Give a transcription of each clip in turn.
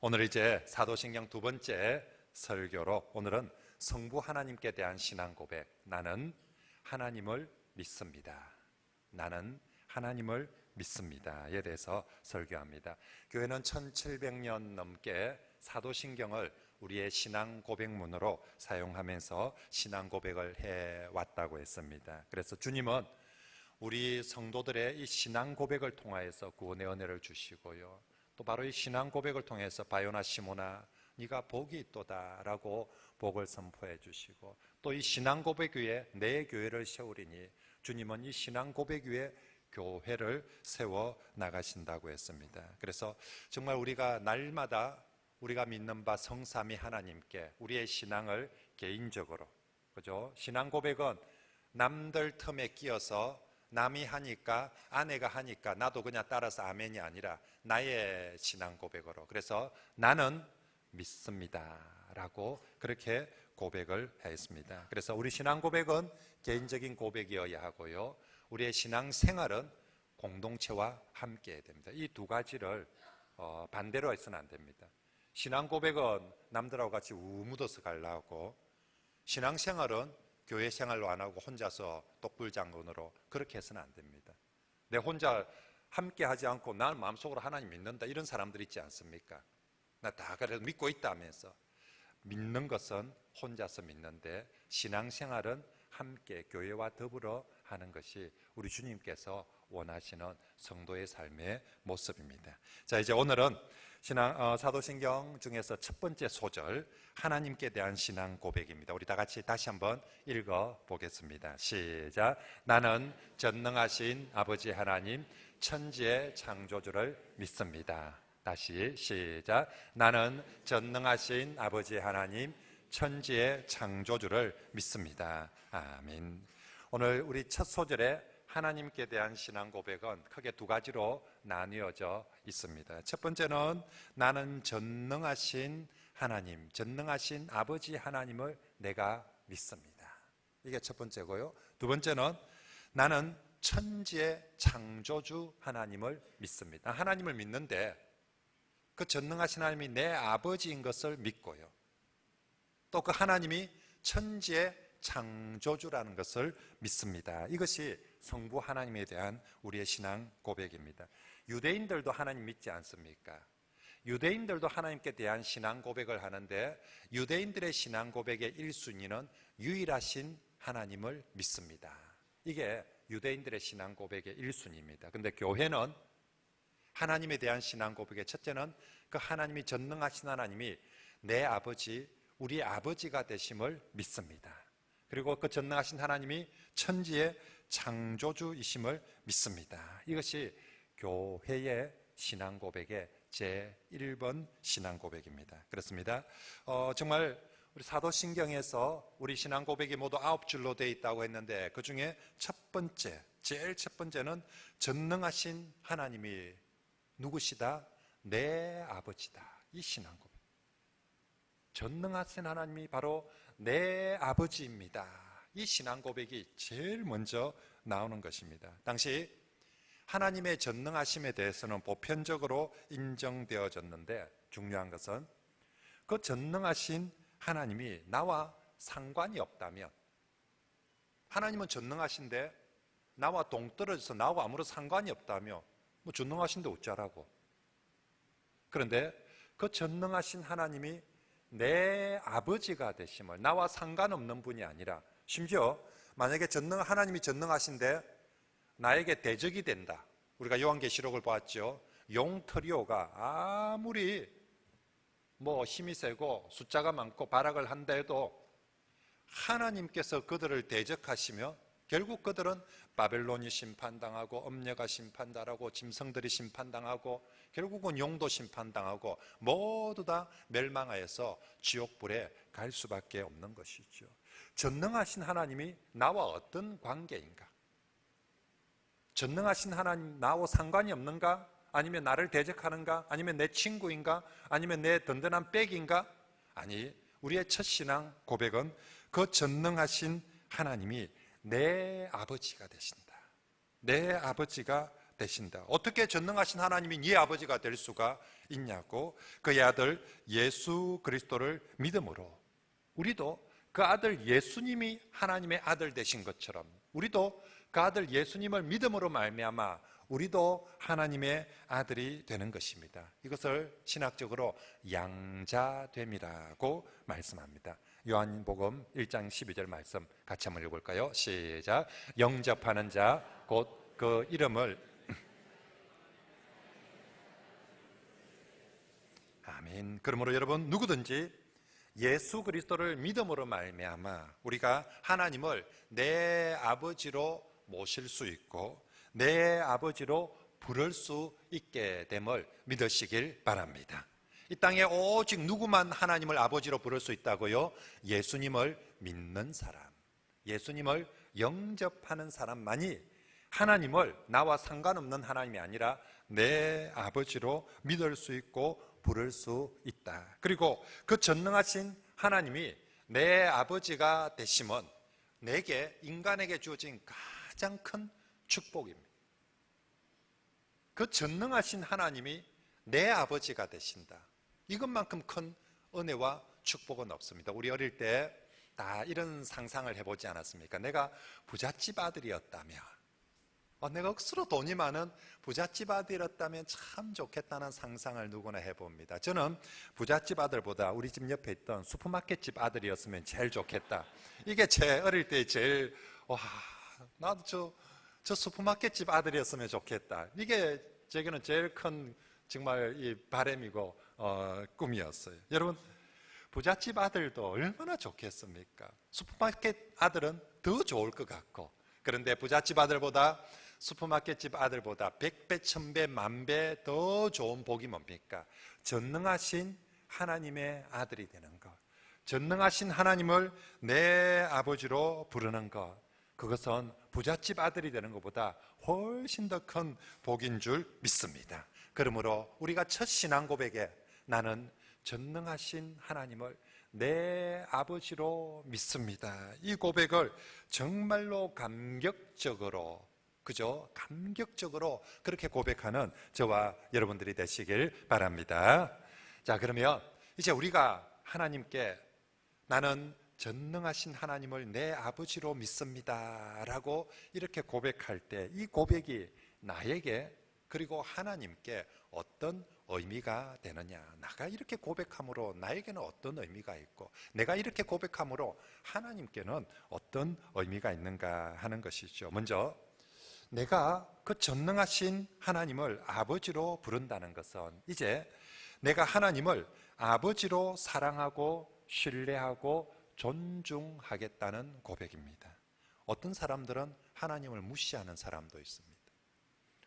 오늘 이제 사도신경 두 번째 설교로 오늘은 성부 하나님께 대한 신앙 고백, 나는 하나님을 믿습니다. 나는 하나님을 믿습니다에 대해서 설교합니다. 교회는 1700년 넘게 사도신경을 우리의 신앙 고백문으로 사용하면서 신앙 고백을 해왔다고 했습니다. 그래서 주님은 우리 성도들의 이 신앙 고백을 통하여서 구원의 은혜를 주시고요, 또 바로 이 신앙 고백을 통해서 바요나 시모나 네가 복이 있도다 라고 복을 선포해 주시고, 또 이 신앙 고백 위에 내 교회를 세우리니 주님은 이 신앙 고백 위에 교회를 세워 나가신다고 했습니다. 그래서 정말 우리가 날마다 우리가 믿는 바 성삼위 하나님께 우리의 신앙을 개인적으로, 그죠? 신앙 고백은 남들 틈에 끼어서 남이 하니까, 아내가 하니까 나도 그냥 따라서 아멘이 아니라 나의 신앙 고백으로, 그래서 나는 믿습니다 라고 그렇게 고백을 했습니다. 그래서 우리 신앙 고백은 개인적인 고백이어야 하고요, 우리의 신앙 생활은 공동체와 함께 해야 됩니다. 이 두 가지를 반대로 해서는 안 됩니다. 신앙 고백은 남들하고 같이 묻어서 가려고, 신앙 생활은 교회 생활로 안 하고 혼자서 독불장군으로 그렇게 해서는 안 됩니다. 내 혼자 함께 하지 않고 나는 마음속으로 하나님 믿는다, 이런 사람들 있지 않습니까? 나 다 그래도 믿고 있다 하면서. 믿는 것은 혼자서 믿는데 신앙생활은 함께 교회와 더불어 하는 것이 우리 주님께서 원하시는 성도의 삶의 모습입니다. 자, 이제 오늘은 사도신경 중에서 첫 번째 소절, 하나님께 대한 신앙 고백입니다. 우리 다 같이 다시 한번 읽어 보겠습니다. 시작. 나는 전능하신 아버지 하나님 천지의 창조주를 믿습니다. 다시 시작. 나는 전능하신 아버지 하나님 천지의 창조주를 믿습니다. 아멘. 오늘 우리 첫 소절에 하나님께 대한 신앙 고백은 크게 두 가지로 나뉘어져 있습니다. 첫 번째는 나는 전능하신 하나님, 전능하신 아버지 하나님을 내가 믿습니다. 이게 첫 번째고요. 두 번째는 나는 천지의 창조주 하나님을 믿습니다. 하나님을 믿는데 그 전능하신 하나님이 내 아버지인 것을 믿고요, 또 그 하나님이 천지의 창조주라는 것을 믿습니다. 이것이 성부 하나님에 대한 우리의 신앙 고백입니다. 유대인들도 하나님 믿지 않습니까? 유대인들도 하나님께 대한 신앙 고백을 하는데 유대인들의 신앙 고백의 1순위는 유일하신 하나님을 믿습니다. 이게 유대인들의 신앙 고백의 1순위입니다. 그런데 교회는 하나님에 대한 신앙 고백의 첫째는 그 하나님이 전능하신 하나님이 내 아버지, 우리 아버지가 되심을 믿습니다. 그리고 그 전능하신 하나님이 천지의 창조주이심을 믿습니다. 이것이 교회의 신앙 고백의 제1번 신앙 고백입니다. 그렇습니다. 정말 우리 사도신경에서 우리 신앙 고백이 모두 9줄로 되어 있다고 했는데 그 중에 첫 번째, 제일 첫 번째는 전능하신 하나님이 누구시다? 내 아버지다. 이 신앙 고백. 전능하신 하나님이 바로 내 아버지입니다. 이 신앙 고백이 제일 먼저 나오는 것입니다. 당시 하나님의 전능하심에 대해서는 보편적으로 인정되어졌는데 중요한 것은 그 전능하신 하나님이 나와 상관이 없다면, 하나님은 전능하신데 나와 동떨어져서 나하고 아무런 상관이 없다며 뭐 전능하신데 어쩌라고. 그런데 그 전능하신 하나님이 내 아버지가 되심을, 나와 상관없는 분이 아니라 심지어 만약에 하나님이 전능하신데 나에게 대적이 된다. 우리가 요한계시록을 보았죠. 용트리오가 아무리 힘이 세고 숫자가 많고 발악을 한다 해도 하나님께서 그들을 대적하시며 결국 그들은 바벨론이 심판당하고 음녀가 심판당하고 짐승들이 심판당하고 결국은 용도 심판당하고 모두 다 멸망하여서 지옥불에 갈 수밖에 없는 것이죠. 전능하신 하나님이 나와 어떤 관계인가? 전능하신 하나님 나와 상관이 없는가? 아니면 나를 대적하는가? 아니면 내 친구인가? 아니면 내 든든한 백인가? 아니, 우리의 첫 신앙 고백은 그 전능하신 하나님이 내 아버지가 되신다. 내 아버지가 되신다. 어떻게 전능하신 하나님이 네 아버지가 될 수가 있냐고. 그의 아들 예수 그리스도를 믿음으로 우리도 그 아들 예수님이 하나님의 아들 되신 것처럼 우리도 그 아들 예수님을 믿음으로 말미암아 우리도 하나님의 아들이 되는 것입니다. 이것을 신학적으로 양자됨이라고 말씀합니다. 요한복음 1장 12절 말씀 같이 한번 읽어볼까요? 시작. 영접하는 자 곧 그 이름을 아멘. 그러므로 여러분 누구든지 예수 그리스도를 믿음으로 말미암아 우리가 하나님을 내 아버지로 모실 수 있고 내 아버지로 부를 수 있게 됨을 믿으시길 바랍니다. 이 땅에 오직 누구만 하나님을 아버지로 부를 수 있다고요? 예수님을 믿는 사람, 예수님을 영접하는 사람만이 하나님을 나와 상관없는 하나님이 아니라 내 아버지로 믿을 수 있고 부를 수 있다. 그리고 그 전능하신 하나님이 내 아버지가 되심은 내게, 인간에게 주어진 가장 큰 축복입니다. 그 전능하신 하나님이 내 아버지가 되신다. 이것만큼 큰 은혜와 축복은 없습니다. 우리 어릴 때 다 이런 상상을 해보지 않았습니까? 내가 부잣집 아들이었다면, 내가 억수로 돈이 많은 부잣집 아들이었다면 참 좋겠다는 상상을 누구나 해봅니다. 저는 부잣집 아들보다 우리 집 옆에 있던 슈퍼마켓집 아들이었으면 제일 좋겠다. 이게 제 어릴 때 제일 나도 저 슈퍼마켓집 아들이었으면 좋겠다. 이게 제게는 제일 큰 정말 이 바람이고 꿈이었어요. 여러분 부잣집 아들도 얼마나 좋겠습니까? 슈퍼마켓 아들은 더 좋을 것 같고, 그런데 부잣집 아들보다 슈퍼마켓집 아들보다 100배, 1000배, 10,000배 더 좋은 복이 뭡니까? 전능하신 하나님의 아들이 되는 것, 전능하신 하나님을 내 아버지로 부르는 것, 그것은 부잣집 아들이 되는 것보다 훨씬 더 큰 복인 줄 믿습니다. 그러므로 우리가 첫 신앙 고백에 나는 전능하신 하나님을 내 아버지로 믿습니다, 이 고백을 정말로 감격적으로, 감격적으로 그렇게 고백하는 저와 여러분들이 되시길 바랍니다. 자, 그러면 이제 우리가 하나님께 나는 전능하신 하나님을 내 아버지로 믿습니다 라고 이렇게 고백할 때 이 고백이 나에게 그리고 하나님께 어떤 의미가 되느냐, 내가 이렇게 고백함으로 나에게는 어떤 의미가 있고 내가 이렇게 고백함으로 하나님께는 어떤 의미가 있는가 하는 것이죠. 먼저 내가 그 전능하신 하나님을 아버지로 부른다는 것은 이제 내가 하나님을 아버지로 사랑하고 신뢰하고 존중하겠다는 고백입니다. 어떤 사람들은 하나님을 무시하는 사람도 있습니다.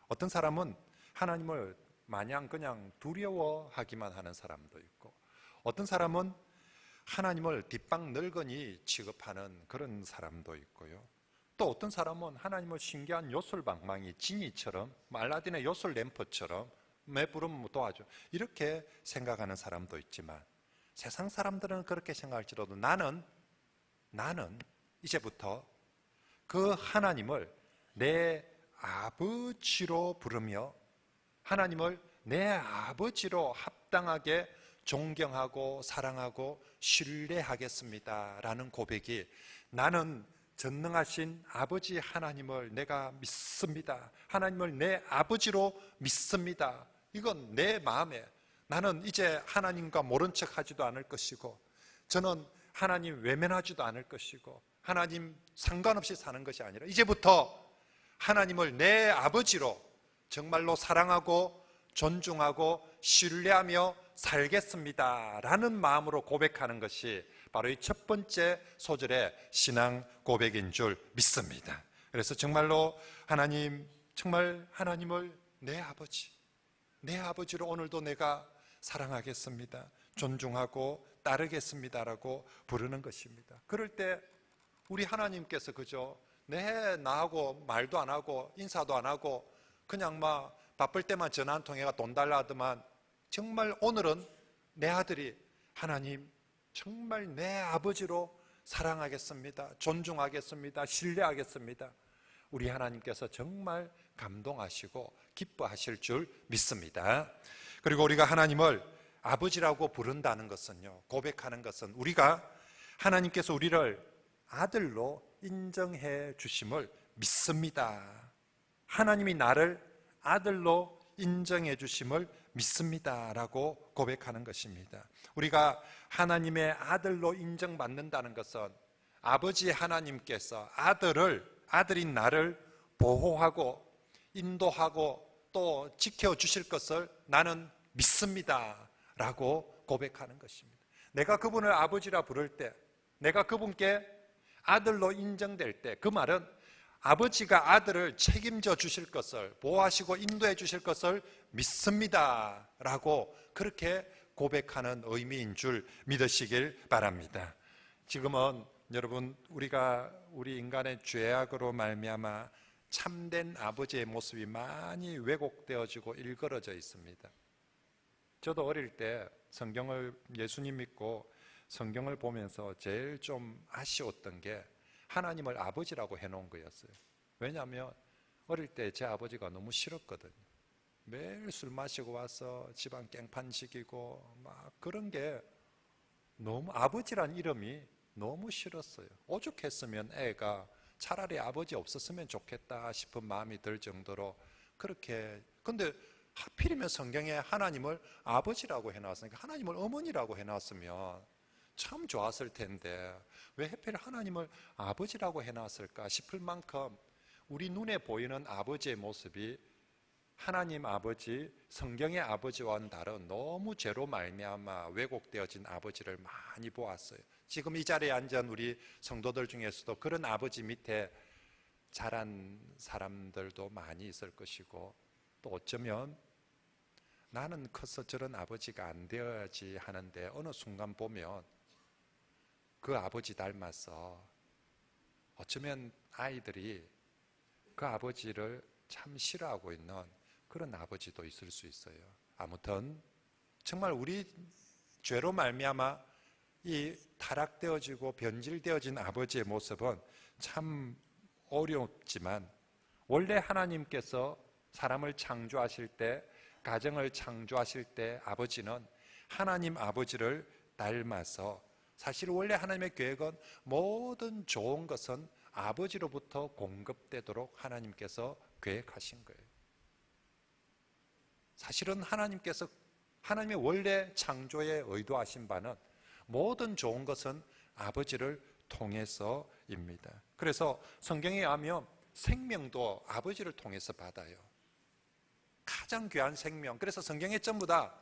어떤 사람은 하나님을 마냥 그냥 두려워하기만 하는 사람도 있고, 어떤 사람은 하나님을 뒷방 늙은이 취급하는 그런 사람도 있고요. 또 어떤 사람은 하나님을 신기한 요술방망이 지니처럼, 알라딘의 요술 램프처럼 매 부르면 도와줘 이렇게 생각하는 사람도 있지만, 세상 사람들은 그렇게 생각할지라도 나는 이제부터 그 하나님을 내 아버지로 부르며 하나님을 내 아버지로 합당하게 존경하고 사랑하고 신뢰하겠습니다 라는 고백이, 나는 전능하신 아버지 하나님을 내가 믿습니다, 하나님을 내 아버지로 믿습니다, 이건 내 마음에 나는 이제 하나님과 모른 척 하지도 않을 것이고, 저는 하나님 외면하지도 않을 것이고, 하나님 상관없이 사는 것이 아니라 이제부터 하나님을 내 아버지로 정말로 사랑하고 존중하고 신뢰하며 살겠습니다 라는 마음으로 고백하는 것이 바로 이 첫 번째 소절의 신앙 고백인 줄 믿습니다. 그래서 정말로 정말 하나님을 내 아버지로 오늘도 내가 사랑하겠습니다, 존중하고 따르겠습니다라고 부르는 것입니다. 그럴 때 우리 하나님께서 나하고 말도 안 하고 인사도 안 하고 그냥 바쁠 때만 전화 한 통해가 돈 달라 하더만, 정말 오늘은 내 아들이 하나님 정말 내 아버지로 사랑하겠습니다, 존중하겠습니다, 신뢰하겠습니다, 우리 하나님께서 정말 감동하시고 기뻐하실 줄 믿습니다. 그리고 우리가 하나님을 아버지라고 부른다는 것은요, 고백하는 것은 우리가 하나님께서 우리를 아들로 인정해 주심을 믿습니다. 하나님이 나를 아들로 인정해 주심을 믿습니다 라고 고백하는 것입니다. 우리가 하나님의 아들로 인정받는다는 것은 아버지 하나님께서 아들인 나를 보호하고 인도하고 또 지켜주실 것을 나는 믿습니다 라고 고백하는 것입니다. 내가 그분을 아버지라 부를 때, 내가 그분께 아들로 인정될 때, 그 말은 아버지가 아들을 책임져 주실 것을, 보호하시고 인도해 주실 것을 믿습니다 라고 그렇게 고백하는 의미인 줄 믿으시길 바랍니다. 지금은 여러분, 우리 인간의 죄악으로 말미암아 참된 아버지의 모습이 많이 왜곡되어지고 일그러져 있습니다. 저도 어릴 때 예수님 믿고 성경을 보면서 제일 좀 아쉬웠던 게 하나님을 아버지라고 해놓은 거였어요. 왜냐하면 어릴 때 제 아버지가 너무 싫었거든요. 매일 술 마시고 와서 집안 깽판 시키고 막 그런 게 너무, 아버지란 이름이 너무 싫었어요. 오죽했으면 애가 차라리 아버지 없었으면 좋겠다 싶은 마음이 들 정도로 그렇게. 근데 하필이면 성경에 하나님을 아버지라고 해놨으니까 하나님을 어머니라고 해놨으면 참 좋았을 텐데 왜 하필 하나님을 아버지라고 해놨을까 싶을 만큼 우리 눈에 보이는 아버지의 모습이 하나님 아버지, 성경의 아버지와는 다른 너무 죄로 말미암아 왜곡되어진 아버지를 많이 보았어요. 지금 이 자리에 앉은 우리 성도들 중에서도 그런 아버지 밑에 자란 사람들도 많이 있을 것이고, 또 어쩌면 나는 커서 저런 아버지가 안 되어야지 하는데 어느 순간 보면 그 아버지 닮아서 어쩌면 아이들이 그 아버지를 참 싫어하고 있는 그런 아버지도 있을 수 있어요. 아무튼 정말 우리 죄로 말미암아 이 타락되어지고 변질되어진 아버지의 모습은 참 어렵지만, 원래 하나님께서 사람을 창조하실 때, 가정을 창조하실 때 아버지는 하나님 아버지를 닮아서, 사실 원래 하나님의 계획은 모든 좋은 것은 아버지로부터 공급되도록 하나님께서 계획하신 거예요. 사실은 하나님의 원래 창조에 의도하신 바는 모든 좋은 것은 아버지를 통해서입니다. 그래서 성경에 의하면 생명도 아버지를 통해서 받아요. 가장 귀한 생명. 그래서 성경에 전부 다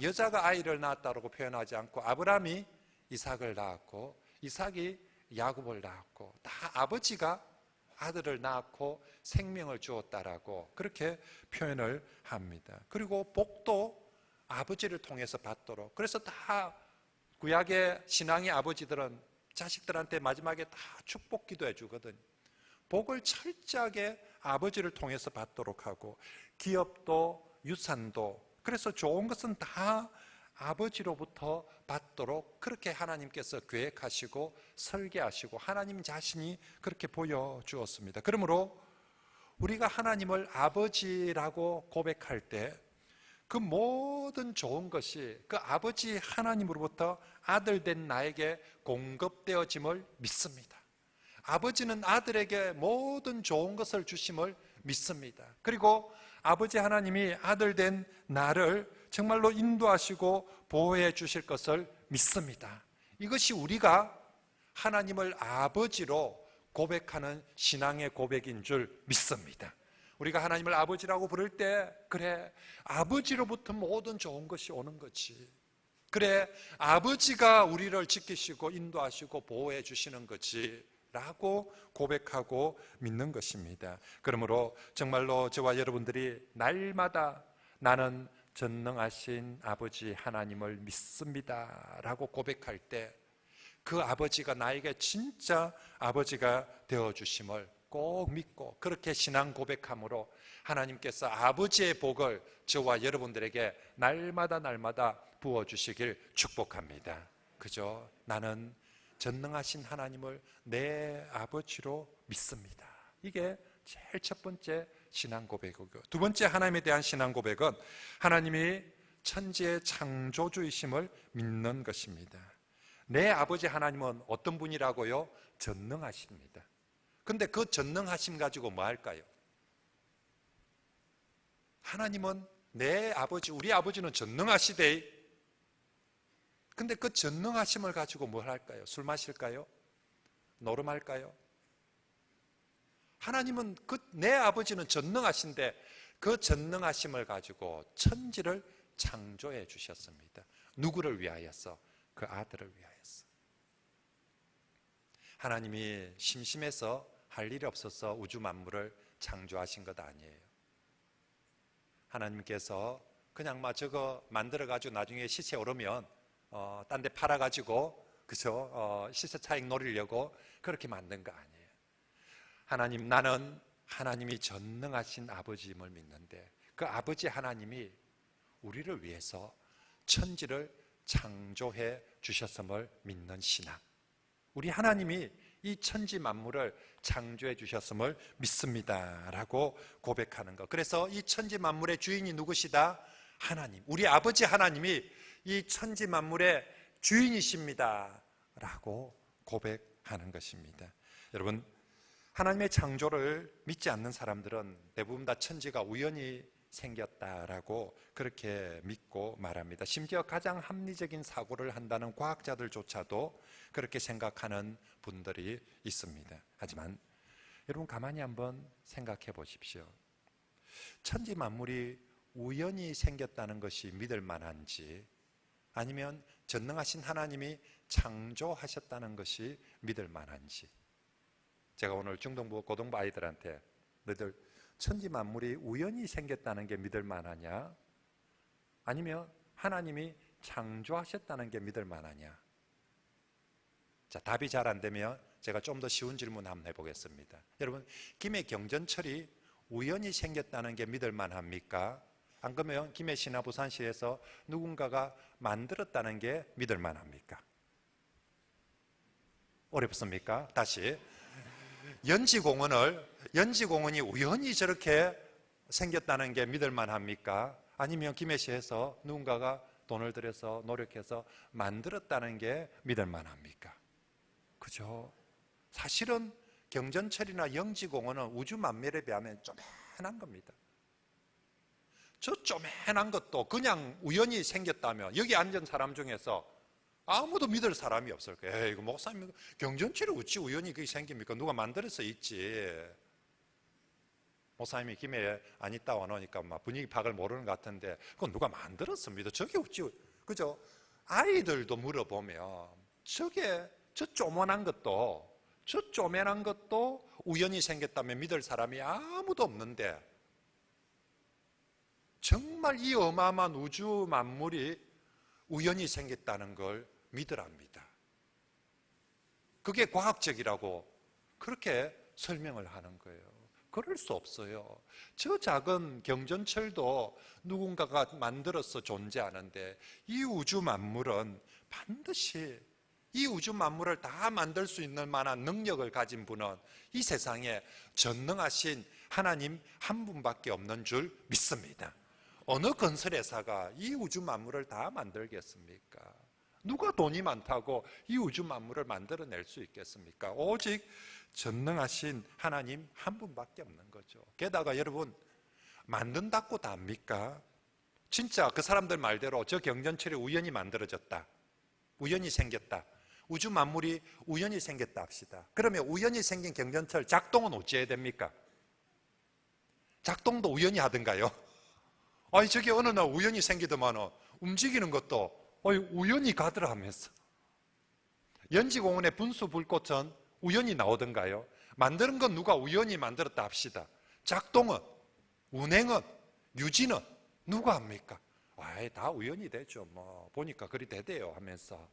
여자가 아이를 낳았다고 표현하지 않고 아브라함이 이삭을 낳았고 이삭이 야곱을 낳았고, 다 아버지가 아들을 낳고 생명을 주었다라고 그렇게 표현을 합니다. 그리고 복도 아버지를 통해서 받도록, 그래서 다 구약의 신앙의 아버지들은 자식들한테 마지막에 다 축복 기도해 주거든요. 복을 철저하게 아버지를 통해서 받도록 하고, 기업도 유산도, 그래서 좋은 것은 다 아버지로부터 받도록 그렇게 하나님께서 계획하시고 설계하시고 하나님 자신이 그렇게 보여주었습니다. 그러므로 우리가 하나님을 아버지라고 고백할 때 그 모든 좋은 것이 그 아버지 하나님으로부터 아들 된 나에게 공급되어짐을 믿습니다. 아버지는 아들에게 모든 좋은 것을 주심을 믿습니다. 그리고 아버지 하나님이 아들 된 나를 정말로 인도하시고 보호해 주실 것을 믿습니다. 이것이 우리가 하나님을 아버지로 고백하는 신앙의 고백인 줄 믿습니다. 우리가 하나님을 아버지라고 부를 때, 그래, 아버지로부터 모든 좋은 것이 오는 거지. 그래, 아버지가 우리를 지키시고 인도하시고 보호해 주시는 거지 라고 고백하고 믿는 것입니다. 그러므로 정말로 저와 여러분들이 날마다 나는 전능하신 아버지 하나님을 믿습니다 라고 고백할 때, 그 아버지가 나에게 진짜 아버지가 되어주심을 꼭 믿고 그렇게 신앙 고백함으로 하나님께서 아버지의 복을 저와 여러분들에게 날마다 부어주시길 축복합니다. 그죠? 나는 전능하신 하나님을 내 아버지로 믿습니다. 이게 제일 첫 번째 신앙 고백이고, 두 번째 하나님에 대한 신앙 고백은 하나님이 천지의 창조주이심을 믿는 것입니다. 내 아버지 하나님은 어떤 분이라고요? 전능하십니다. 근데 그 전능하심 가지고 뭐 할까요? 하나님은 내 아버지, 우리 아버지는 전능하시되, 근데 그 전능하심을 가지고 뭘 할까요? 술 마실까요? 노름할까요? 하나님은 내 아버지는 전능하신데 그 전능하심을 가지고 천지를 창조해 주셨습니다. 누구를 위하여서? 그 아들을 위하여서. 하나님이 심심해서 할 일이 없어서 우주 만물을 창조하신 것 아니에요. 하나님께서 그냥 저거 만들어가지고 나중에 시세 오르면 딴 데 팔아가지고, 그죠? 시세 차익 노리려고 그렇게 만든 거 아니에요. 나는 하나님이 전능하신 아버지임을 믿는데, 그 아버지 하나님이 우리를 위해서 천지를 창조해 주셨음을 믿는 신앙. 우리 하나님이 이 천지 만물을 창조해 주셨음을 믿습니다 라고 고백하는 것. 그래서 이 천지 만물의 주인이 누구시다? 하나님, 우리 아버지 하나님이 이 천지 만물의 주인이십니다 라고 고백하는 것입니다. 여러분, 하나님의 창조를 믿지 않는 사람들은 대부분 다 천지가 우연히 생겼다라고 그렇게 믿고 말합니다. 심지어 가장 합리적인 사고를 한다는 과학자들조차도 그렇게 생각하는 분들이 있습니다. 하지만 여러분, 가만히 한번 생각해 보십시오. 천지 만물이 우연히 생겼다는 것이 믿을 만한지, 아니면 전능하신 하나님이 창조하셨다는 것이 믿을 만한지. 제가 오늘 중등부, 고등부 아이들한테 너희들 천지 만물이 우연히 생겼다는 게 믿을 만하냐, 아니면 하나님이 창조하셨다는 게 믿을 만하냐? 자, 답이 잘 안 되면 제가 좀 더 쉬운 질문 한번 해보겠습니다. 여러분, 김해 경전철이 우연히 생겼다는 게 믿을 만합니까? 안 그러면 김해 시나 부산시에서 누군가가 만들었다는 게 믿을 만합니까? 어렵습니까? 다시. 연지공원이 우연히 저렇게 생겼다는 게 믿을 만합니까? 아니면 김해시에서 누군가가 돈을 들여서 노력해서 만들었다는 게 믿을 만합니까? 그죠? 사실은 경전철이나 영지공원은 우주 만밀에 비하면 쪼맨한 겁니다. 저 쪼맨한 것도 그냥 우연히 생겼다면 여기 앉은 사람 중에서 아무도 믿을 사람이 없을 거예요. 에이, 이거 목사님, 경전철이 어찌 우연히 그게 생깁니까? 누가 만들어서 있지. 목사님이 김해에 안 있다 와놓으니까 막 분위기 파악을 모르는 것 같은데, 그건 누가 만들었습니다. 저게 어찌, 그죠? 아이들도 물어보면 저 쪼만한 것도 우연히 생겼다면 믿을 사람이 아무도 없는데, 정말 이 어마어마한 우주 만물이 우연히 생겼다는 걸 믿으랍니다. 그게 과학적이라고 그렇게 설명을 하는 거예요. 그럴 수 없어요. 저 작은 경전철도 누군가가 만들어서 존재하는데, 이 우주 만물은 반드시 이 우주 만물을 다 만들 수 있는 만한 능력을 가진 분은 이 세상에 전능하신 하나님 한 분밖에 없는 줄 믿습니다. 어느 건설회사가 이 우주 만물을 다 만들겠습니까? 누가 돈이 많다고 이 우주 만물을 만들어낼 수 있겠습니까? 오직 전능하신 하나님 한 분밖에 없는 거죠. 게다가 여러분, 만든다고 다 합니까? 진짜 그 사람들 말대로 저 경전철이 우연히 만들어졌다, 우연히 생겼다, 우주 만물이 우연히 생겼다 합시다. 그러면 우연히 생긴 경전철 작동은 어찌해야 됩니까? 작동도 우연히 하던가요? 아니, 저게 어느 날 우연히 생기더만 움직이는 것도 우연히 가더라 하면서. 연지공원의 분수 불꽃은 우연히 나오던가요? 만드는 건 누가 우연히 만들었다 합시다. 작동은, 운행은, 유지는 누가 합니까? 다 우연히 되죠. 보니까 그리 되대요 하면서.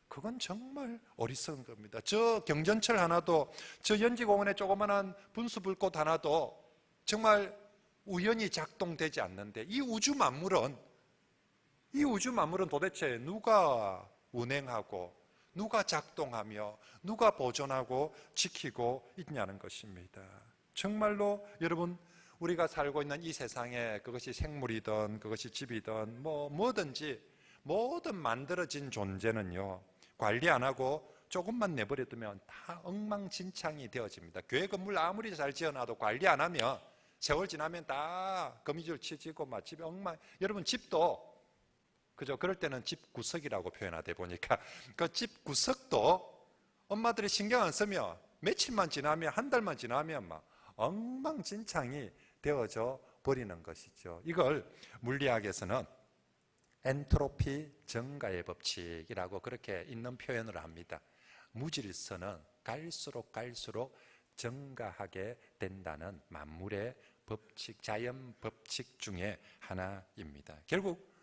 그건 정말 어리석은 겁니다. 저 경전철 하나도, 저 연지공원의 조그만한 분수 불꽃 하나도 정말 우연히 작동되지 않는데, 이 우주 만물은 도대체 누가 운행하고 누가 작동하며 누가 보존하고 지키고 있냐는 것입니다. 정말로 여러분, 우리가 살고 있는 이 세상에 그것이 생물이든 그것이 집이든 뭐든지 모든 만들어진 존재는요, 관리 안 하고 조금만 내버려두면 다 엉망진창이 되어집니다. 교회 건물 아무리 잘 지어놔도 관리 안 하면 세월 지나면 다 거미줄 치지고 막 집이 엉망. 여러분, 집도 그죠? 그럴 때는 집 구석이라고 표현하다 보니까 그 집 구석도 엄마들이 신경 안 쓰면 며칠만 지나면, 한 달만 지나면 막 엉망진창이 되어져 버리는 것이죠. 이걸 물리학에서는 엔트로피 증가의 법칙이라고 그렇게 있는 표현을 합니다. 무질서는 갈수록 증가하게 된다는 만물의 법칙, 자연 법칙 중에 하나입니다. 결국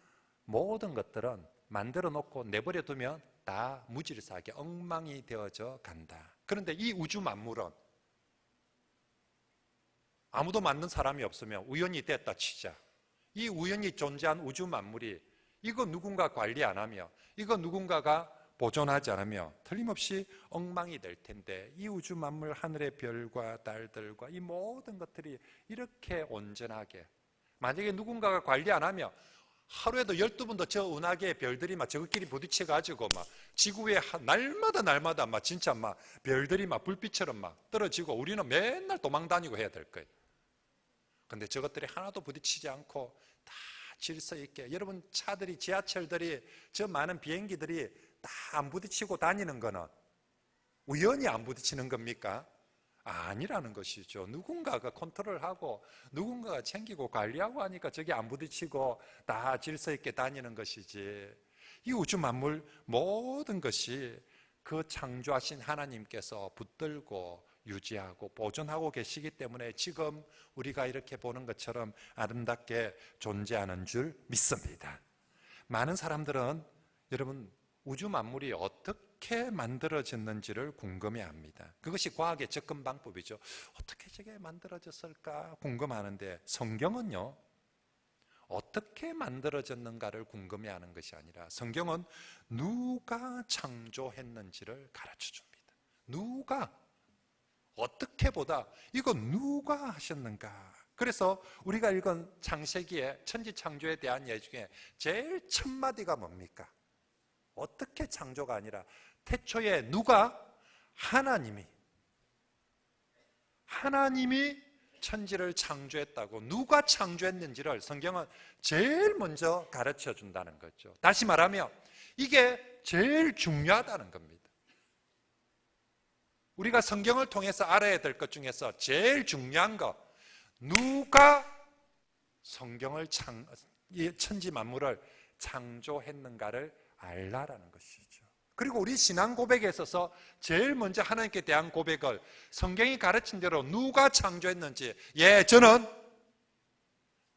모든 것들은 만들어 놓고 내버려 두면 다 무질서하게 엉망이 되어져 간다. 그런데 이 우주 만물은 아무도 만든 사람이 없으면 우연히 됐다 치자. 이 우연히 존재한 우주 만물이 이거 누군가 관리 안 하며, 이거 누군가가 보존하지 않으며 틀림없이 엉망이 될 텐데, 이 우주 만물, 하늘의 별과 달들과 이 모든 것들이 이렇게 온전하게, 만약에 누군가가 관리 안 하며 하루에도 12번 더 저 은하계의 별들이 막 저것끼리 부딪혀가지고 막 지구에 날마다 막 진짜 막 별들이 막 불빛처럼 막 떨어지고 우리는 맨날 도망다니고 해야 될 거예요. 근데 저것들이 하나도 부딪히지 않고 다 질서 있게, 여러분 차들이, 지하철들이, 저 많은 비행기들이 다 안 부딪히고 다니는 거는 우연히 안 부딪히는 겁니까? 아니라는 것이죠. 누군가가 컨트롤하고 누군가가 챙기고 관리하고 하니까 저게 안 부딪히고 다 질서 있게 다니는 것이지. 이 우주 만물 모든 것이 그 창조하신 하나님께서 붙들고 유지하고 보존하고 계시기 때문에 지금 우리가 이렇게 보는 것처럼 아름답게 존재하는 줄 믿습니다. 많은 사람들은 여러분 우주 만물이 어떻게 만들어졌는지를 궁금해합니다. 그것이 과학의 접근 방법이죠. 어떻게 저게 만들어졌을까 궁금하는데, 성경은요, 어떻게 만들어졌는가를 궁금해하는 것이 아니라 성경은 누가 창조했는지를 가르쳐줍니다. 누가, 어떻게보다 이거 누가 하셨는가. 그래서 우리가 읽은 창세기의 천지창조에 대한 예기 중에 제일 첫 마디가 뭡니까? 어떻게 창조가 아니라 태초에 누가? 하나님이 천지를 창조했다고, 누가 창조했는지를 성경은 제일 먼저 가르쳐 준다는 거죠. 다시 말하면 이게 제일 중요하다는 겁니다. 우리가 성경을 통해서 알아야 될 것 중에서 제일 중요한 거, 누가 성경을 천지 만물을 창조했는가를 알라라는 것이죠. 그리고 우리 신앙 고백에 있어서 제일 먼저 하나님께 대한 고백을 성경이 가르친 대로 누가 창조했는지, 저는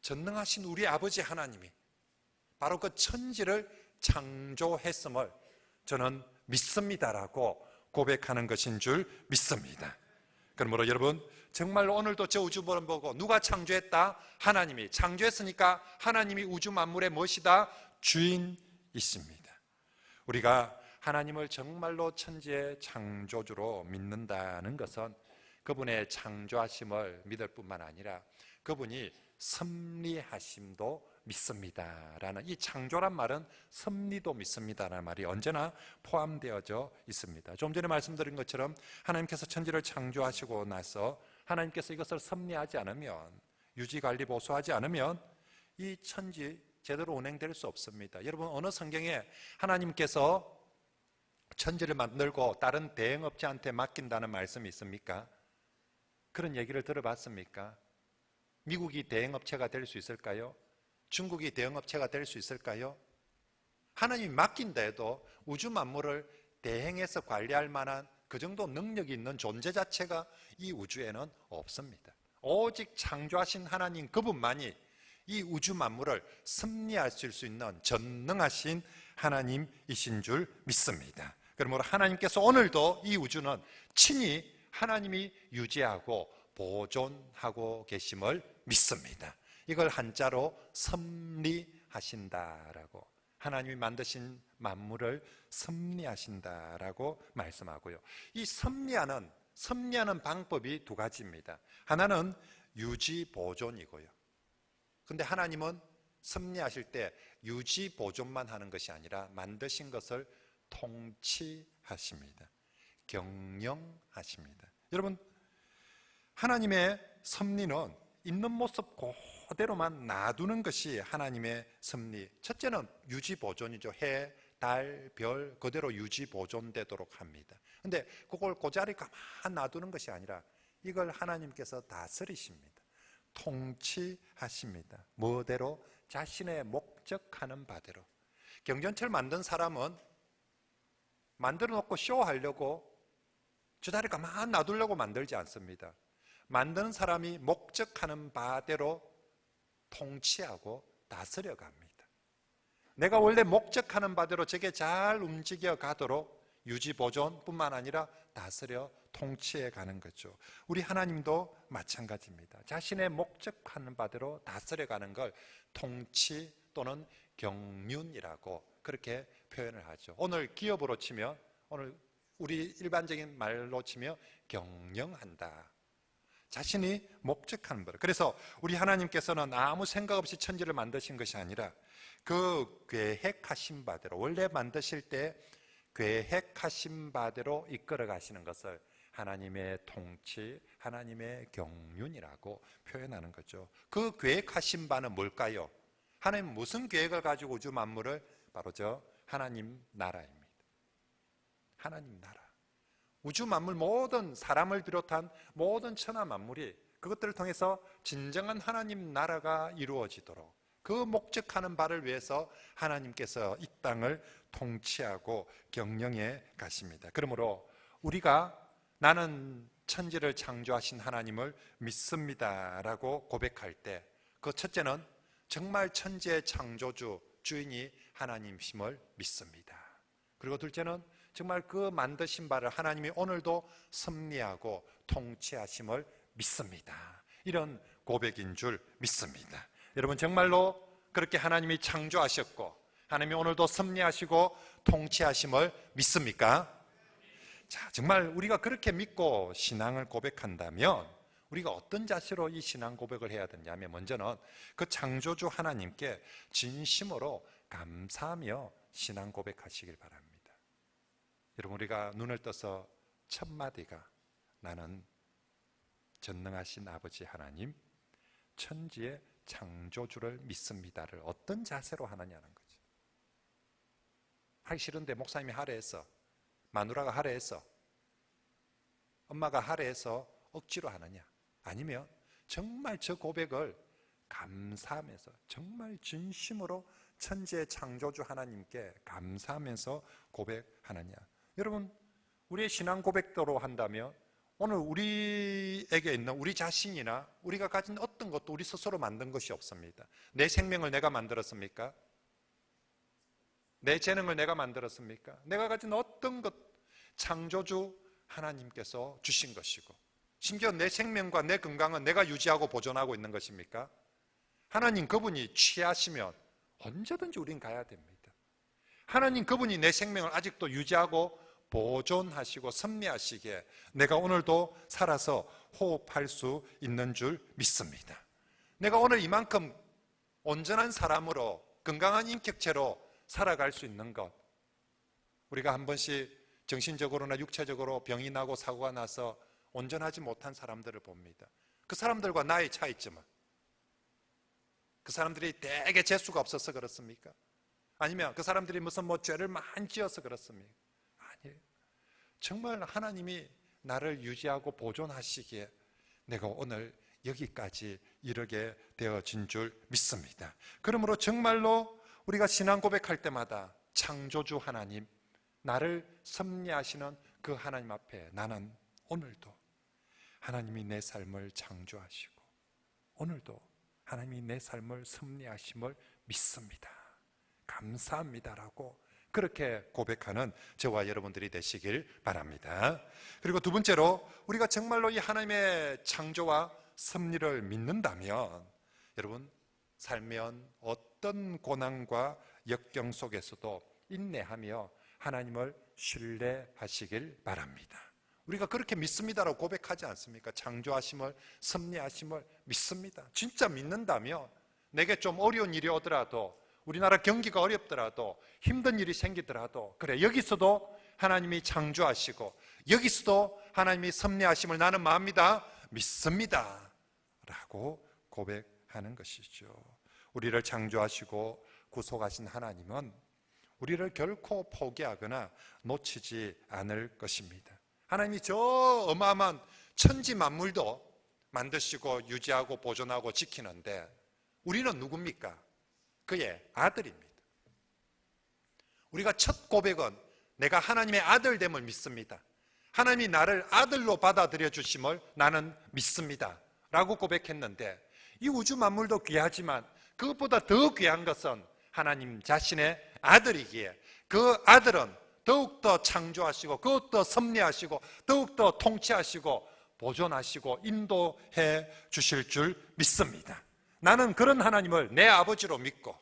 전능하신 우리 아버지 하나님이 바로 그 천지를 창조했음을 저는 믿습니다라고 고백하는 것인 줄 믿습니다. 그러므로 여러분, 정말로 오늘도 저 우주를 보고 누가 창조했다? 하나님이 창조했으니까 하나님이 우주 만물의 무엇이다? 주인이십니다. 우리가 하나님을 정말로 천지의 창조주로 믿는다는 것은 그분의 창조하심을 믿을 뿐만 아니라 그분이 섭리하심도 믿습니다라는, 이 창조란 말은 섭리도 믿습니다라는 말이 언제나 포함되어져 있습니다. 좀 전에 말씀드린 것처럼 하나님께서 천지를 창조하시고 나서 하나님께서 이것을 섭리하지 않으면, 유지관리 보수하지 않으면 이 천지 제대로 운행될 수 없습니다. 여러분, 어느 성경에 하나님께서 천지를 만들고 다른 대행업체한테 맡긴다는 말씀이 있습니까? 그런 얘기를 들어봤습니까? 미국이 대행업체가 될 수 있을까요? 중국이 대행업체가 될 수 있을까요? 하나님이 맡긴다 해도 우주 만물을 대행해서 관리할 만한 그 정도 능력이 있는 존재 자체가 이 우주에는 없습니다. 오직 창조하신 하나님 그분만이 이 우주 만물을 섭리하실 수 있는 전능하신 하나님이신 줄 믿습니다. 그러므로 하나님께서 오늘도 이 우주는 친히 하나님이 유지하고 보존하고 계심을 믿습니다. 이걸 한자로 섭리하신다라고, 하나님이 만드신 만물을 섭리하신다라고 말씀하고요. 이 섭리하는 섭리하는 방법이 두 가지입니다. 하나는 유지 보존이고요. 근데 하나님은 섭리하실 때 유지 보존만 하는 것이 아니라 만드신 것을 통치하십니다. 경영하십니다. 여러분, 하나님의 섭리는 있는 모습 그대로만 놔두는 것이 하나님의 섭리. 첫째는 유지 보존이죠. 해, 달, 별 그대로 유지 보존되도록 합니다. 근데 그걸 그 자리에 가만 놔두는 것이 아니라 이걸 하나님께서 다스리십니다. 통치하십니다. 뭐대로? 자신의 목적하는 바대로. 경전철 만든 사람은 만들어 놓고 쇼하려고 저 자리에 가만 놔두려고 만들지 않습니다. 만드는 사람이 목적하는 바대로 통치하고 다스려 갑니다. 내가 원래 목적하는 바대로 저게 잘 움직여 가도록 유지 보존뿐만 아니라 다스려 통치해 가는 거죠. 우리 하나님도 마찬가지입니다. 자신의 목적하는 바대로 다스려 가는 걸 통치 또는 경륜이라고 그렇게 표현을 하죠. 오늘 기업으로 치면, 오늘 우리 일반적인 말로 치면 경영한다. 자신이 목적하는 것. 그래서 우리 하나님께서는 아무 생각 없이 천지를 만드신 것이 아니라 그 계획하신 바대로, 원래 만드실 때 계획하신 바대로 이끌어 가시는 것을 하나님의 통치, 하나님의 경륜이라고 표현하는 거죠. 그 계획하신 바는 뭘까요? 하나님 무슨 계획을 가지고 우주 만물을? 바로 저 하나님 나라입니다. 하나님 나라. 우주 만물 모든 사람을 비롯한 모든 천하 만물이 그것들을 통해서 진정한 하나님 나라가 이루어지도록 그 목적하는 바를 위해서 하나님께서 이 땅을 통치하고 경영해 가십니다. 그러므로 우리가 나는 천지를 창조하신 하나님을 믿습니다라고 고백할 때 그 첫째는 정말 천지의 창조주, 주인이 하나님심을 믿습니다. 그리고 둘째는 정말 그 만드신 바를 하나님이 오늘도 섭리하고 통치하심을 믿습니다. 이런 고백인 줄 믿습니다. 여러분, 정말로 그렇게 하나님이 창조하셨고 하나님이 오늘도 섭리하시고 통치하심을 믿습니까? 자, 정말 우리가 그렇게 믿고 신앙을 고백한다면 우리가 어떤 자세로 이 신앙 고백을 해야 되냐면, 먼저는 그 창조주 하나님께 진심으로 감사하며 신앙 고백하시길 바랍니다. 여러분, 우리가 눈을 떠서 첫 마디가 나는 전능하신 아버지 하나님, 천지의 창조주를 믿습니다를 어떤 자세로 하느냐는 거죠. 하기 싫은데 목사님이 하래 해서, 마누라가 하래 해서, 엄마가 하래 해서 억지로 하느냐? 아니면 정말 저 고백을 감사하면서 정말 진심으로 천지의 창조주 하나님께 감사하면서 고백하느냐? 여러분, 우리의 신앙 고백대로 한다면 오늘 우리에게 있는 우리 자신이나 우리가 가진 어떤 것도 우리 스스로 만든 것이 없습니다. 내 생명을 내가 만들었습니까? 내 재능을 내가 만들었습니까? 내가 가진 어떤 것, 창조주 하나님께서 주신 것이고, 심지어 내 생명과 내 건강은 내가 유지하고 보존하고 있는 것입니까? 하나님 그분이 취하시면 언제든지 우린 가야 됩니다. 하나님 그분이 내 생명을 아직도 유지하고 보존하시고 섭리하시기에 내가 오늘도 살아서 호흡할 수 있는 줄 믿습니다. 내가 오늘 이만큼 온전한 사람으로 건강한 인격체로 살아갈 수 있는 것, 우리가 한 번씩 정신적으로나 육체적으로 병이 나고 사고가 나서 온전하지 못한 사람들을 봅니다. 그 사람들과 나의 차이점은, 그 사람들이 되게 재수가 없어서 그렇습니까? 아니면 그 사람들이 무슨 죄를 많이 지어서 그렇습니까? 아니에요. 정말 하나님이 나를 유지하고 보존하시기에 내가 오늘 여기까지 이르게 되어진 줄 믿습니다. 그러므로 정말로 우리가 신앙 고백할 때마다 창조주 하나님, 나를 섭리하시는 그 하나님 앞에 나는 오늘도 하나님이 내 삶을 창조하시고 오늘도 하나님이 내 삶을 섭리하심을 믿습니다. 감사합니다라고 그렇게 고백하는 저와 여러분들이 되시길 바랍니다. 그리고 두 번째로, 우리가 정말로 이 하나님의 창조와 섭리를 믿는다면 여러분, 살면 어떤 고난과 역경 속에서도 인내하며 하나님을 신뢰하시길 바랍니다. 우리가 그렇게 믿습니다라고 고백하지 않습니까? 창조하심을, 섭리하심을 믿습니다. 진짜 믿는다면 내게 좀 어려운 일이 오더라도, 우리나라 경기가 어렵더라도, 힘든 일이 생기더라도, 그래, 여기서도 하나님이 창조하시고 여기서도 하나님이 섭리하심을 나는 맙니다, 믿습니다 라고 고백하는 것이죠. 우리를 창조하시고 구속하신 하나님은 우리를 결코 포기하거나 놓치지 않을 것입니다. 하나님이 저 어마어마한 천지 만물도 만드시고 유지하고 보존하고 지키는데 우리는 누굽니까? 그의 아들입니다. 우리가 첫 고백은 내가 하나님의 아들됨을 믿습니다. 하나님이 나를 아들로 받아들여 주심을 나는 믿습니다 라고 고백했는데, 이 우주 만물도 귀하지만 그것보다 더 귀한 것은 하나님 자신의 아들이기에 그 아들은 더욱더 창조하시고 더욱더 섭리하시고 더욱더 통치하시고 보존하시고 인도해 주실 줄 믿습니다. 나는 그런 하나님을 내 아버지로 믿고,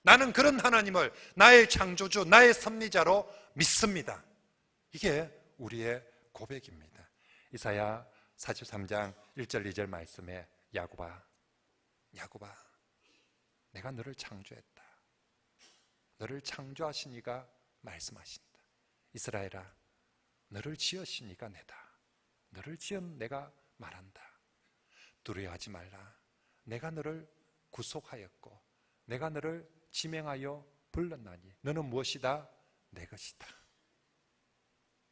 나는 그런 하나님을 나의 창조주, 나의 섭리자로 믿습니다. 이게 우리의 고백입니다. 이사야 43장 1절 2절 말씀에 야곱아, 야곱아, 내가 너를 창조했다. 너를 창조하신 이가 말씀하신다. 이스라엘아, 너를 지으신 이가 내다. 너를 지은 내가 말한다. 두려워하지 말라. 내가 너를 구속하였고 내가 너를 지명하여 불렀나니 너는 무엇이다? 내 것이다.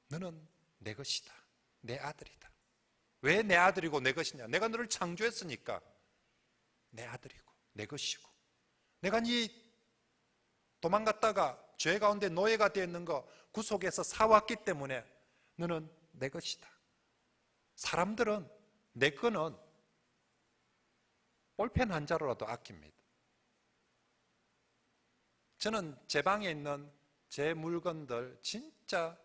너는 내 것이다. 내 아들이다. 왜 내 아들이고 내 것이냐? 내가 너를 창조했으니까 내 아들이고 내 것이고, 내가 네 도망갔다가 죄 가운데 노예가 되어 있는 거 구속해서 사왔기 때문에 너는 내 것이다. 사람들은 내 거는 볼펜 한 자루라도 아낍니다. 저는 제 방에 있는 제 물건들 진짜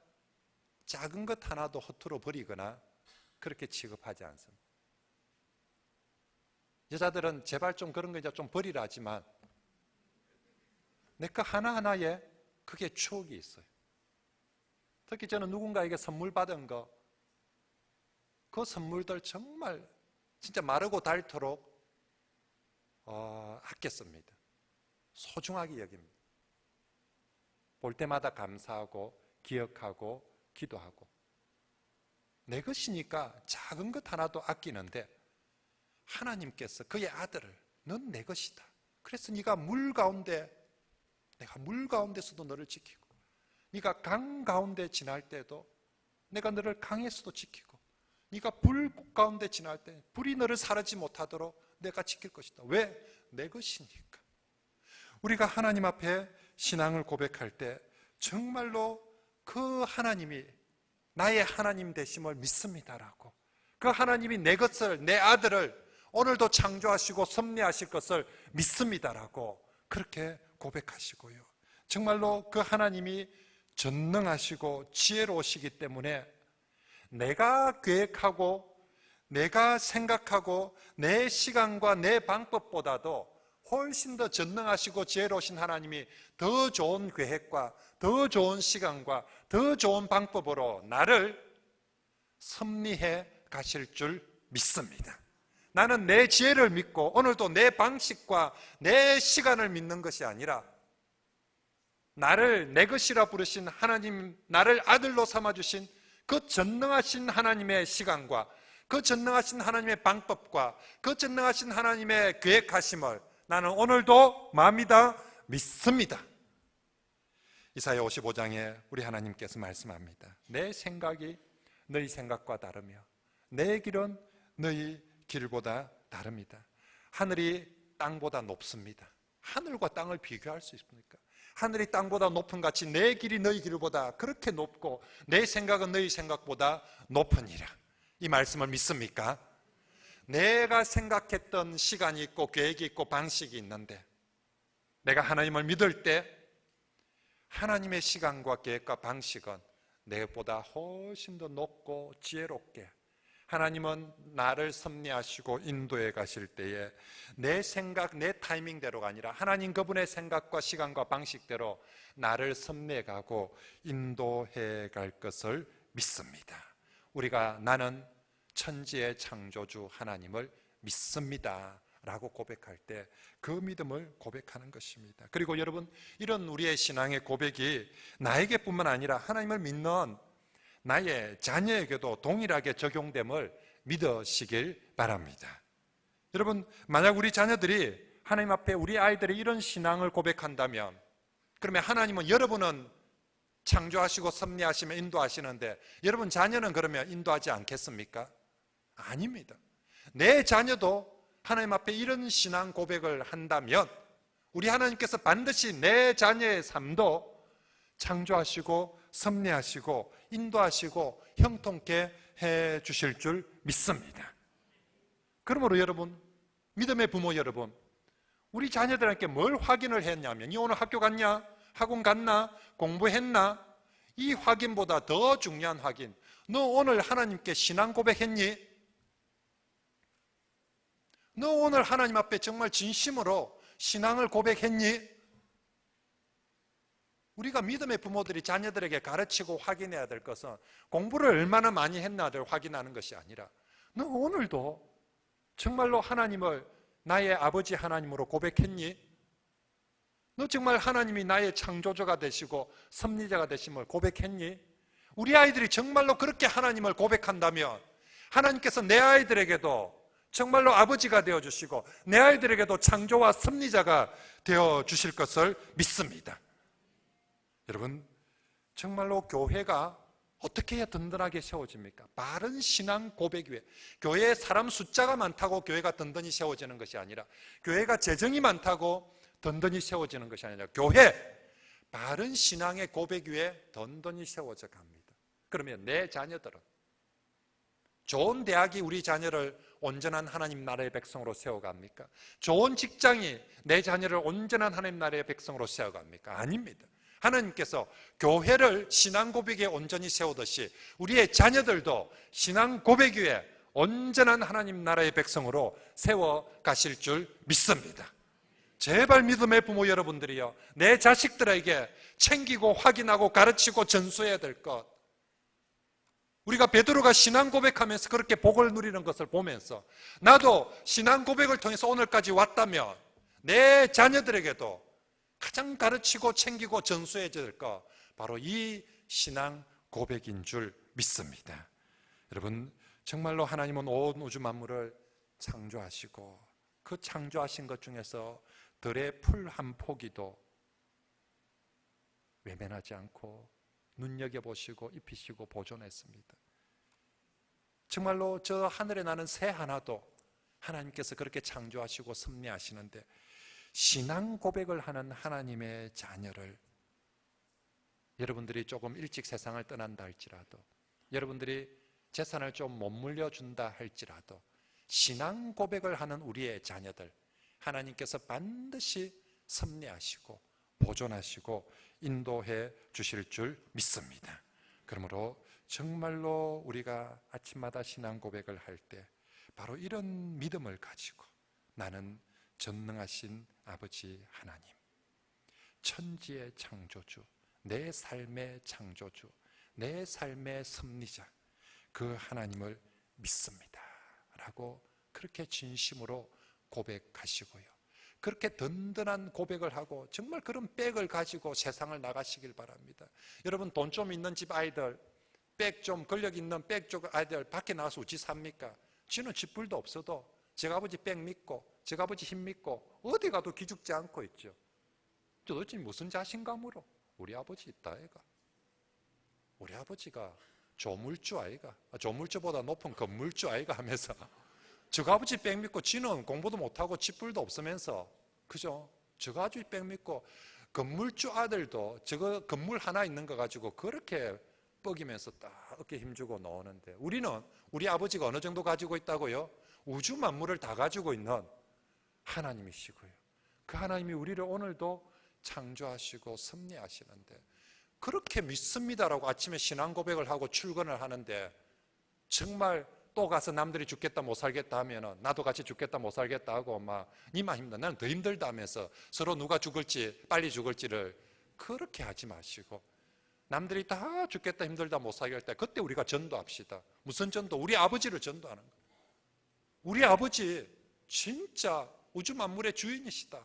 작은 것 하나도 허투루 버리거나 그렇게 취급하지 않습니다. 여자들은 제발 좀 그런 거 이제 좀 버리라 하지만 내 거 하나하나에 그게 추억이 있어요. 특히 저는 누군가에게 선물 받은 거, 그 선물들 정말 진짜 마르고 닳도록 아꼈습니다. 소중하게 여깁니다. 볼 때마다 감사하고 기억하고 기도하고, 내 것이니까 작은 것 하나도 아끼는데 하나님께서 그의 아들을 넌 내 것이다. 그래서 네가 물 가운데, 내가 물 가운데서도 너를 지키고, 네가 강 가운데 지날 때도 내가 너를 강에서도 지키고, 네가 불 가운데 지날 때 불이 너를 사르지 못하도록 내가 지킬 것이다. 왜? 내 것이니까. 우리가 하나님 앞에 신앙을 고백할 때 정말로 그 하나님이 나의 하나님 되심을 믿습니다라고, 그 하나님이 내 것을, 내 아들을 오늘도 창조하시고 섭리하실 것을 믿습니다라고 그렇게 고백하시고요. 정말로 그 하나님이 전능하시고 지혜로우시기 때문에 내가 계획하고 내가 생각하고 내 시간과 내 방법보다도 훨씬 더 전능하시고 지혜로우신 하나님이 더 좋은 계획과 더 좋은 시간과 더 좋은 방법으로 나를 섭리해 가실 줄 믿습니다. 나는 내 지혜를 믿고 오늘도 내 방식과 내 시간을 믿는 것이 아니라 나를 내 것이라 부르신 하나님, 나를 아들로 삼아주신 그 전능하신 하나님의 시간과 그 전능하신 하나님의 방법과 그 전능하신 하나님의 계획하심을 나는 오늘도 마음이다 믿습니다. 이사야 55장에 우리 하나님께서 말씀합니다. 내 생각이 너희 생각과 다르며 내 길은 너희 길보다 다릅니다. 하늘이 땅보다 높습니다. 하늘과 땅을 비교할 수 있습니까? 하늘이 땅보다 높은 같이 내 길이 너희 길보다 그렇게 높고 내 생각은 너희 생각보다 높으니라. 이 말씀을 믿습니까? 내가 생각했던 시간이 있고 계획이 있고 방식이 있는데 내가 하나님을 믿을 때 하나님의 시간과 계획과 방식은 내보다 훨씬 더 높고 지혜롭게, 하나님은 나를 섭리하시고 인도해 가실 때에 내 생각, 내 타이밍대로가 아니라 하나님 그분의 생각과 시간과 방식대로 나를 섭리해 가고 인도해 갈 것을 믿습니다. 우리가 나는 천지의 창조주 하나님을 믿습니다 라고 고백할 때 그 믿음을 고백하는 것입니다. 그리고 여러분, 이런 우리의 신앙의 고백이 나에게뿐만 아니라 하나님을 믿는 나의 자녀에게도 동일하게 적용됨을 믿으시길 바랍니다. 여러분, 만약 우리 자녀들이 하나님 앞에 우리 아이들이 이런 신앙을 고백한다면, 그러면 하나님은 여러분은 창조하시고 섭리하시며 인도하시는데 여러분 자녀는 그러면 인도하지 않겠습니까? 아닙니다. 내 자녀도 하나님 앞에 이런 신앙 고백을 한다면 우리 하나님께서 반드시 내 자녀의 삶도 창조하시고 섭리하시고 인도하시고 형통케 해 주실 줄 믿습니다. 그러므로 여러분, 믿음의 부모 여러분, 우리 자녀들에게 뭘 확인을 했냐면, 니 오늘 학교 갔냐? 학원 갔나? 공부했나? 이 확인보다 더 중요한 확인, 너 오늘 하나님께 신앙 고백했니? 너 오늘 하나님 앞에 정말 진심으로 신앙을 고백했니? 우리가 믿음의 부모들이 자녀들에게 가르치고 확인해야 될 것은 공부를 얼마나 많이 했나를 확인하는 것이 아니라, 너 오늘도 정말로 하나님을 나의 아버지 하나님으로 고백했니? 너 정말 하나님이 나의 창조주가 되시고 섭리자가 되심을 고백했니? 우리 아이들이 정말로 그렇게 하나님을 고백한다면 하나님께서 내 아이들에게도 정말로 아버지가 되어주시고 내 아이들에게도 창조와 섭리자가 되어주실 것을 믿습니다. 여러분, 정말로 교회가 어떻게 해야 든든하게 세워집니까? 바른 신앙 고백 위에. 교회에 사람 숫자가 많다고 교회가 든든히 세워지는 것이 아니라, 교회가 재정이 많다고 든든히 세워지는 것이 아니라, 교회 바른 신앙의 고백 위에 든든히 세워져 갑니다. 그러면 내 자녀들은, 좋은 대학이 우리 자녀를 온전한 하나님 나라의 백성으로 세워갑니까? 좋은 직장이 내 자녀를 온전한 하나님 나라의 백성으로 세워갑니까? 아닙니다. 하나님께서 교회를 신앙 고백에 온전히 세우듯이 우리의 자녀들도 신앙 고백 위에 온전한 하나님 나라의 백성으로 세워 가실 줄 믿습니다. 제발 믿음의 부모 여러분들이요, 내 자식들에게 챙기고 확인하고 가르치고 전수해야 될 것, 우리가 베드로가 신앙 고백하면서 그렇게 복을 누리는 것을 보면서 나도 신앙 고백을 통해서 오늘까지 왔다면 내 자녀들에게도 가장 가르치고 챙기고 전수해야 될 것, 바로 이 신앙 고백인 줄 믿습니다. 여러분, 정말로 하나님은 온 우주 만물을 창조하시고 그 창조하신 것 중에서 들의 풀 한 포기도 외면하지 않고 눈여겨보시고 입히시고 보존했습니다. 정말로 저 하늘에 나는 새 하나도 하나님께서 그렇게 창조하시고 섭리하시는데, 신앙 고백을 하는 하나님의 자녀를 여러분들이 조금 일찍 세상을 떠난다 할지라도, 여러분들이 재산을 좀 못 물려준다 할지라도, 신앙 고백을 하는 우리의 자녀들 하나님께서 반드시 섭리하시고 보존하시고 인도해 주실 줄 믿습니다. 그러므로 정말로 우리가 아침마다 신앙 고백을 할 때 바로 이런 믿음을 가지고, 나는 전능하신 아버지 하나님, 천지의 창조주, 내 삶의 창조주, 내 삶의 섭리자, 그 하나님을 믿습니다 라고 그렇게 진심으로 고백하시고요, 그렇게 든든한 고백을 하고 정말 그런 백을 가지고 세상을 나가시길 바랍니다. 여러분, 돈 좀 있는 집 아이들, 백 좀 근력 있는 백 쪽 아이들 밖에 나가서 어찌 삽니까? 지는 집불도 없어도 제가 아버지 백 믿고 제가 아버지 힘 믿고 어디 가도 기죽지 않고 있죠. 도대체 무슨 자신감으로? 우리 아버지 있다 아이가, 우리 아버지가 조물주 아이가, 조물주보다 높은 건물주 아이가 하면서 저가 아버지 백 믿고 지는 공부도 못하고 집불도 없으면서, 그죠? 저가 아버지 백 믿고 건물주 아들도 저거 건물 하나 있는 거 가지고 그렇게 뻐기면서 딱 어깨 힘주고 노는데, 우리는 우리 아버지가 어느 정도 가지고 있다고요? 우주 만물을 다 가지고 있는 하나님이시고요, 그 하나님이 우리를 오늘도 창조하시고 섭리하시는데, 그렇게 믿습니다라고 아침에 신앙 고백을 하고 출근을 하는데, 정말 또 가서 남들이 죽겠다 못 살겠다 하면 나도 같이 죽겠다 못 살겠다 하고 막 니만 힘들다, 나는 더 힘들다 하면서 서로 누가 죽을지 빨리 죽을지를 그렇게 하지 마시고, 남들이 다 죽겠다 힘들다 못 살겠다 때 그때 우리가 전도합시다. 무슨 전도? 우리 아버지를 전도하는 거예요. 우리 아버지 진짜 우주 만물의 주인이시다.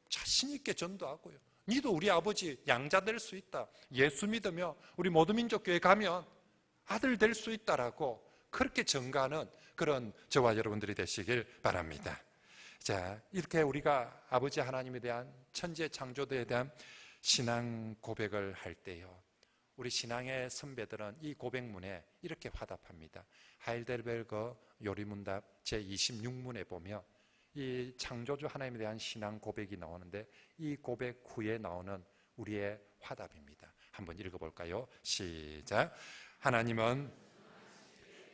자신 있게 전도하고요. 니도 우리 아버지 양자 될 수 있다. 예수 믿으며 우리 모두민족교회 가면 아들 될 수 있다라고 그렇게 전가하는 그런 저와 여러분들이 되시길 바랍니다. 자, 이렇게 우리가 아버지 하나님에 대한 천지의 창조도에 대한 신앙 고백을 할 때요, 우리 신앙의 선배들은 이 고백문에 이렇게 화답합니다. 하이델베르그 요리문답 제26문에 보면 이 창조주 하나님에 대한 신앙 고백이 나오는데 이 고백 후에 나오는 우리의 화답입니다. 한번 읽어볼까요? 시작. 하나님은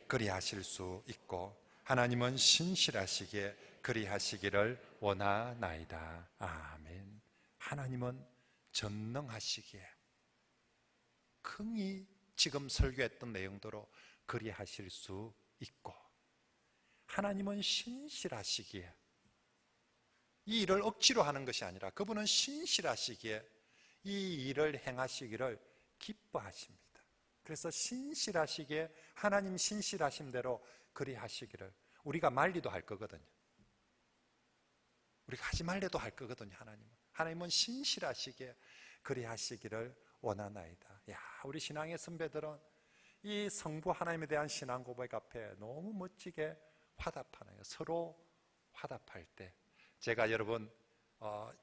그리하실 수 있고 하나님은 신실하시기에 그리하시기를 원하나이다. 아멘. 하나님은 전능하시기에 긍이 지금 설교했던 내용대로 그리하실 수 있고 하나님은 신실하시기에 이 일을 억지로 하는 것이 아니라 그분은 신실하시기에 이 일을 행하시기를 기뻐하십니다. 그래서 신실하시기에 하나님 신실하심대로 그리하시기를 우리가 말리도 할 거거든요. 우리가 하지 말래도 할 거거든요. 하나님은 신실하시기에 그리하시기를 원하나이다. 야, 우리 신앙의 선배들은 이 성부 하나님에 대한 신앙 고백 앞에 너무 멋지게 화답하네요. 서로 화답할 때 제가 여러분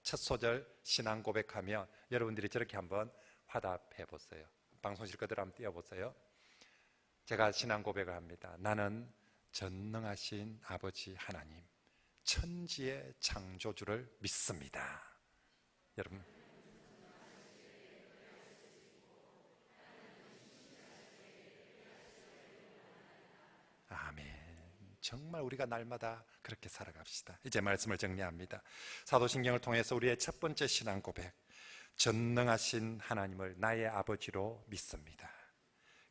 첫 소절 신앙 고백하면 여러분들이 저렇게 한번 화답해 보세요. 방송실 그대로 한번 띄워보세요. 제가 신앙 고백을 합니다. 나는 전능하신 아버지 하나님 천지의 창조주를 믿습니다. 여러분 아멘. 정말 우리가 날마다 그렇게 살아갑시다. 이제 말씀을 정리합니다. 사도신경을 통해서 우리의 첫 번째 신앙 고백, 전능하신 하나님을 나의 아버지로 믿습니다.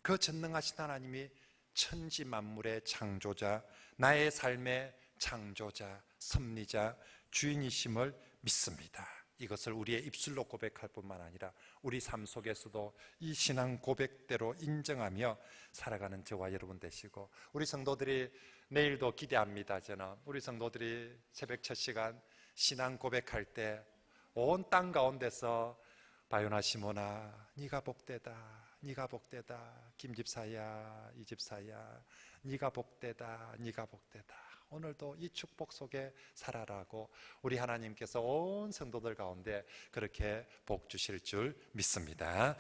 그 전능하신 하나님이 천지 만물의 창조자, 나의 삶의 창조자, 섭리자, 주인이심을 믿습니다. 이것을 우리의 입술로 고백할 뿐만 아니라 우리 삶 속에서도 이 신앙 고백대로 인정하며 살아가는 저와 여러분 되시고, 우리 성도들이 내일도 기대합니다. 저는 우리 성도들이 새벽 첫 시간 신앙 고백할 때 온 땅 가운데서 바요나 시모나 네가 복되다, 네가 복되다, 김집사야 이집사야 네가 복되다, 네가 복되다, 오늘도 이 축복 속에 살아라고 우리 하나님께서 온 성도들 가운데 그렇게 복 주실 줄 믿습니다.